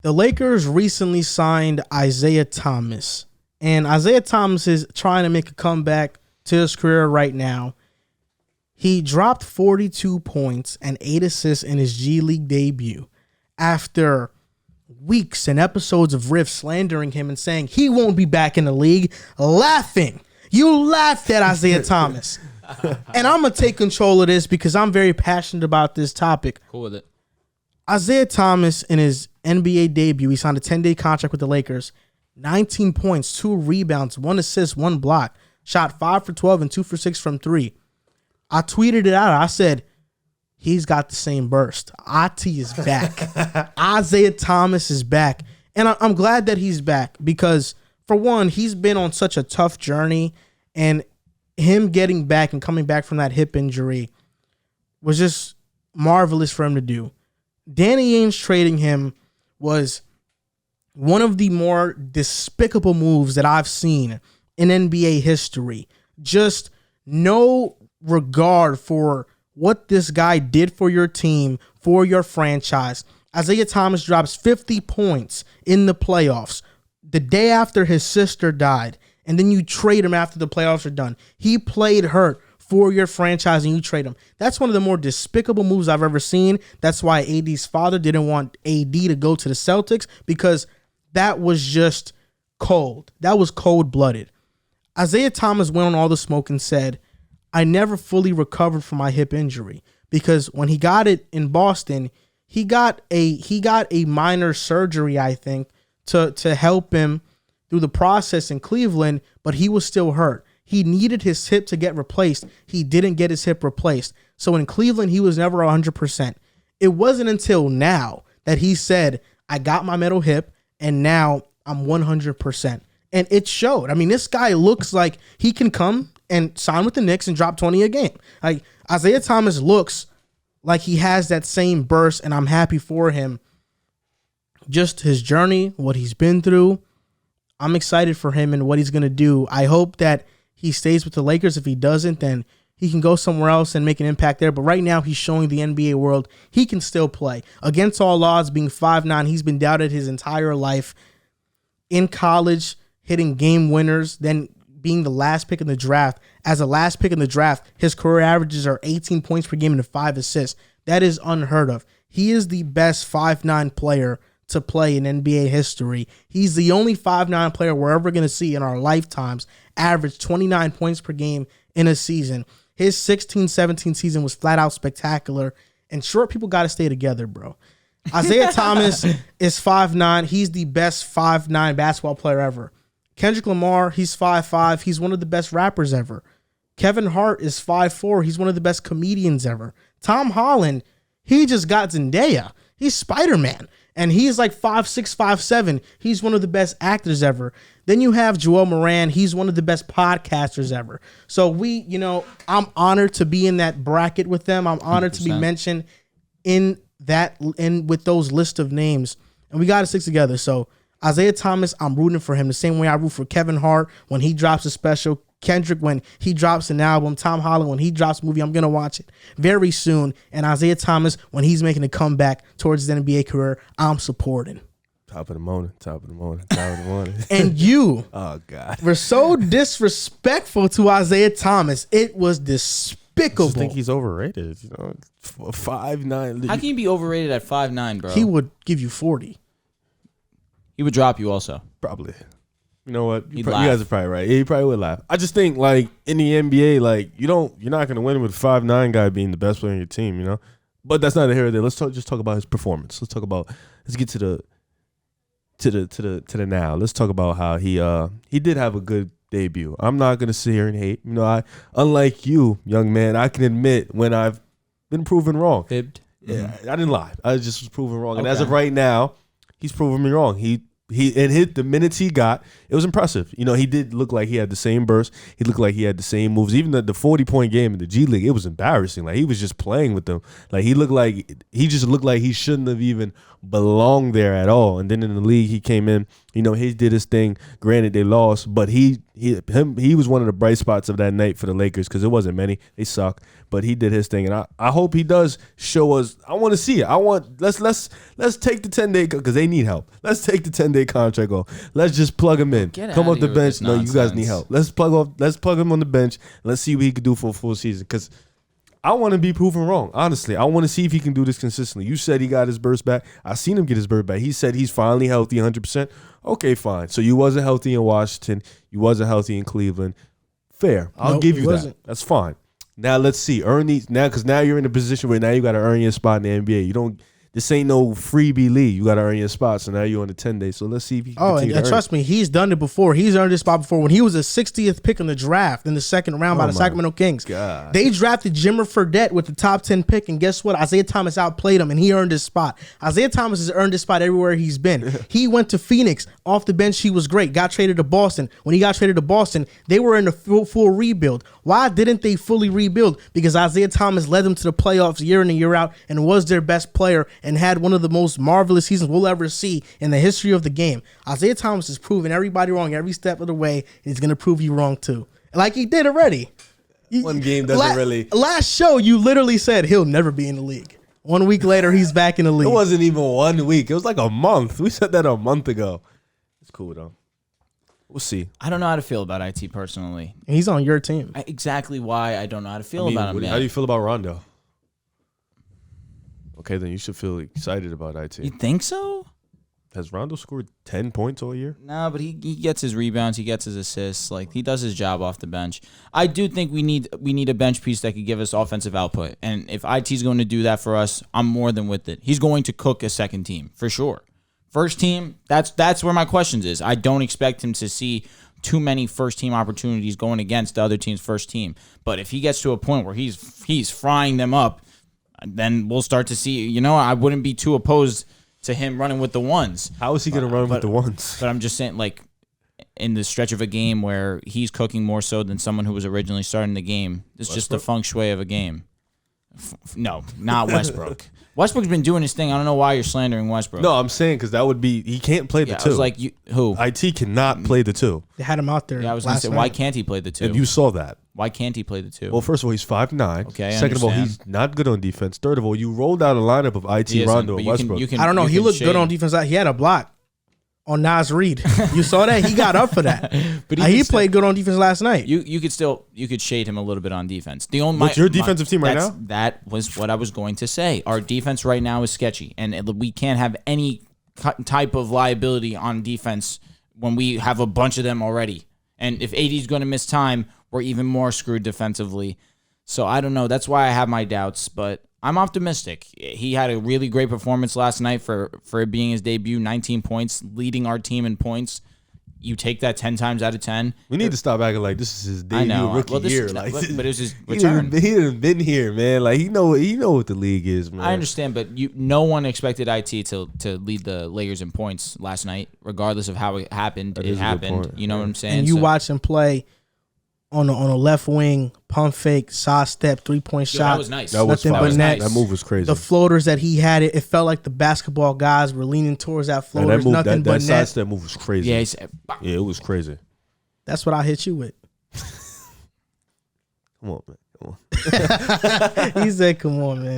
The Lakers recently signed Isaiah Thomas, and Isaiah Thomas is trying to make a comeback to his career right now. He dropped 42 points and 8 assists in his G League debut after weeks and episodes of Riff slandering him and saying he won't be back in the league. Laughing. You laughed at Isaiah Thomas. And I'm going to take control of this because I'm very passionate about this topic. Cool with it. Isaiah Thomas, in his NBA debut, he signed a 10-day contract with the Lakers. 19 points, 2 rebounds, 1 assist, 1 block. Shot 5 for 12 and 2 for 6 from 3. I tweeted it out. I said, he's got the same burst. Ati is back. Isaiah Thomas is back. And I'm glad that he's back because, for one, he's been on such a tough journey, and him getting back and coming back from that hip injury was just marvelous for him to do. Danny Ainge trading him was one of the more despicable moves that I've seen in NBA history. Just no regard for what this guy did for your team, for your franchise. Isaiah Thomas drops 50 points in the playoffs the day after his sister died, and then you trade him after the playoffs are done. He played hurt for your franchise and you trade him. That's one of the more despicable moves I've ever seen. That's why AD's father didn't want AD to go to the Celtics, because that was just cold. That was cold-blooded. Isaiah Thomas went on All the Smoke and said, I never fully recovered from my hip injury, because when he got it in Boston, he got a minor surgery, I think, to help him through the process in Cleveland, but he was still hurt. He needed his hip to get replaced. He didn't get his hip replaced. So in Cleveland, he was never 100%. It wasn't until now that he said, I got my metal hip, and now I'm 100%. And it showed. I mean, this guy looks like he can come and sign with the Knicks and drop 20 a game. Like, Isaiah Thomas looks like he has that same burst, and I'm happy for him. Just his journey, what he's been through. I'm excited for him and what he's going to do. I hope that he stays with the Lakers. If he doesn't, then he can go somewhere else and make an impact there. But right now, he's showing the NBA world he can still play. Against all odds, being 5'9", he's been doubted his entire life. In college, hitting game winners, then being the last pick in the draft. As a last pick in the draft, his career averages are 18 points per game and 5 assists. That is unheard of. He is the best 5'9" player to play in NBA history. He's the only 5'9" player we're ever going to see in our lifetimes average 29 points per game in a season. His 16-17 season was flat out spectacular, and short people got to stay together, bro. Isaiah Thomas is 5'9". He's the best 5'9" basketball player ever. Kendrick Lamar, he's 5'5". He's one of the best rappers ever. Kevin Hart is 5'4". He's one of the best comedians ever. Tom Holland, he just got Zendaya. He's Spider-Man. And he's like 5'6", 5'7". He's one of the best actors ever. Then you have Joel Moran. He's one of the best podcasters ever. So I'm honored to be in that bracket with them. I'm honored 100%. To be mentioned with those list of names. And we got to stick together. So Isaiah Thomas, I'm rooting for him the same way I root for Kevin Hart when he drops a special. Kendrick when he drops an album. Tom Holland when he drops a movie. I'm going to watch it very soon. And Isaiah Thomas when he's making a comeback towards his NBA career, I'm supporting. Top of the morning. And you oh God, were so disrespectful to Isaiah Thomas. It was despicable. I just think he's overrated. 5'9". How can you be overrated at 5'9", bro? He would give you 40. He would drop you also. Probably. You know what? You guys are probably right. Yeah, he probably would laugh. I just think, like, in the NBA, like, you're not going to win with a 5'9" guy being the best player on your team, you know? But that's neither here nor there. Let's just talk about his performance. Let's get to the now. Let's talk about how he did have a good debut. I'm not going to sit here and hate. You know, unlike you, young man, I can admit when I've been proven wrong. Fibbed? Yeah, I didn't lie. I just was proven wrong. Okay. And as of right now, he's proven me wrong. He hit the minutes he got. It was impressive. You know, he did look like he had the same burst. He looked like he had the same moves. Even the 40-point game in the G League, it was embarrassing. Like, he was just playing with them. Like, he just looked like he shouldn't have even belong there at all. And then in the league, he came in. You know, he did his thing. Granted, they lost, but he was one of the bright spots of that night for the Lakers because it wasn't many. They suck, but he did his thing, and I hope he does show us. I want to see it. Let's take the 10-day because they need help. Let's take the 10-day contract off. Let's just plug him in. Come off the bench. No, you guys need help. Let's plug him on the bench. Let's see what he can do for a full season because I want to be proven wrong. Honestly, I want to see if he can do this consistently. You said he got his burst back. I seen him get his burst back. He said he's finally healthy 100%. Okay, fine. So you wasn't healthy in Washington. You wasn't healthy in Cleveland. Fair. I'll give you that. That's fine. Now let's see. Earn these now because now you're in a position where now you got to earn your spot in the NBA. You don't. This ain't no freebie league. You got to earn your spot. So now you're on the 10-day. So let's see if you can continue to earn trust me, he's done it before. He's earned his spot before. When he was a 60th pick in the draft in the second round by the Sacramento Kings. God. They drafted Jimmer Fredette with the top 10 pick, and guess what? Isaiah Thomas outplayed him, and he earned his spot. Isaiah Thomas has earned his spot everywhere he's been. He went to Phoenix. Off the bench, he was great. Got traded to Boston. When he got traded to Boston, they were in a full rebuild. Why didn't they fully rebuild? Because Isaiah Thomas led them to the playoffs year in and year out and was their best player and had one of the most marvelous seasons we'll ever see in the history of the game. Isaiah Thomas has proven everybody wrong every step of the way, and he's going to prove you wrong too. Like he did already. One game doesn't really. Last show, you literally said he'll never be in the league. 1 week later, he's back in the league. It wasn't even 1 week. It was like a month. We said that a month ago. It's cool, though. We'll see. I don't know how to feel about IT personally. And he's on your team. Exactly why I don't know how to feel about him. How do you feel about Rondo? Okay, then you should feel excited about IT. You think so? Has Rondo scored 10 points all year? No, but he gets his rebounds, he gets his assists, like he does his job off the bench. I do think we need a bench piece that could give us offensive output. And if IT's going to do that for us, I'm more than with it. He's going to cook a second team, for sure. First team, that's where my questions is. I don't expect him to see too many first team opportunities going against the other team's first team. But if he gets to a point where he's frying them up, then we'll start to see, I wouldn't be too opposed to him running with the ones. How is he going to run with the ones? But I'm just saying, like, in the stretch of a game where he's cooking more so than someone who was originally starting the game, it's just the feng shui of a game. No, not Westbrook. Westbrook's been doing his thing. I don't know why you're slandering Westbrook. No, I'm saying because that would be, he can't play the two. I was like, who? IT cannot play the two. They had him out there. Yeah, I was going to say, why can't he play the two? And you saw that. Why can't he play the two? Well, first of all, he's 5'9". Okay, Second of all, he's not good on defense. Third of all, you rolled out a lineup of IT, Rondo, and Westbrook. I don't know. He looked good on defense. He had a block on Nas Reed. You saw that? He got up for that. But he played good on defense last night. You could shade him a little bit on defense. What's your defensive team right now? That was what I was going to say. Our defense right now is sketchy, and we can't have any type of liability on defense when we have a bunch of them already. And if AD's going to miss time, we're even more screwed defensively. So I don't know. That's why I have my doubts, but I'm optimistic. He had a really great performance last night for it being his debut, 19 points, leading our team in points. You take that 10 times out of 10. We need to stop acting like this is his debut rookie year. But it was his return. He didn't been here, man. Like he know what the league is, man. I understand, but no one expected IT to lead the Lakers in points last night, regardless of how it happened. It happened. You know what I'm saying? And you watch him play on a left wing, pump fake, side step, 3-point shot. That was nice. That was nice. That move was crazy. The floaters that he had, it felt like the basketball guys were leaning towards that floaters. Nothing but net. That side step move was crazy. Yeah, it was crazy. That's what I hit you with. Come on, man. Come on. He said, "Come on, man."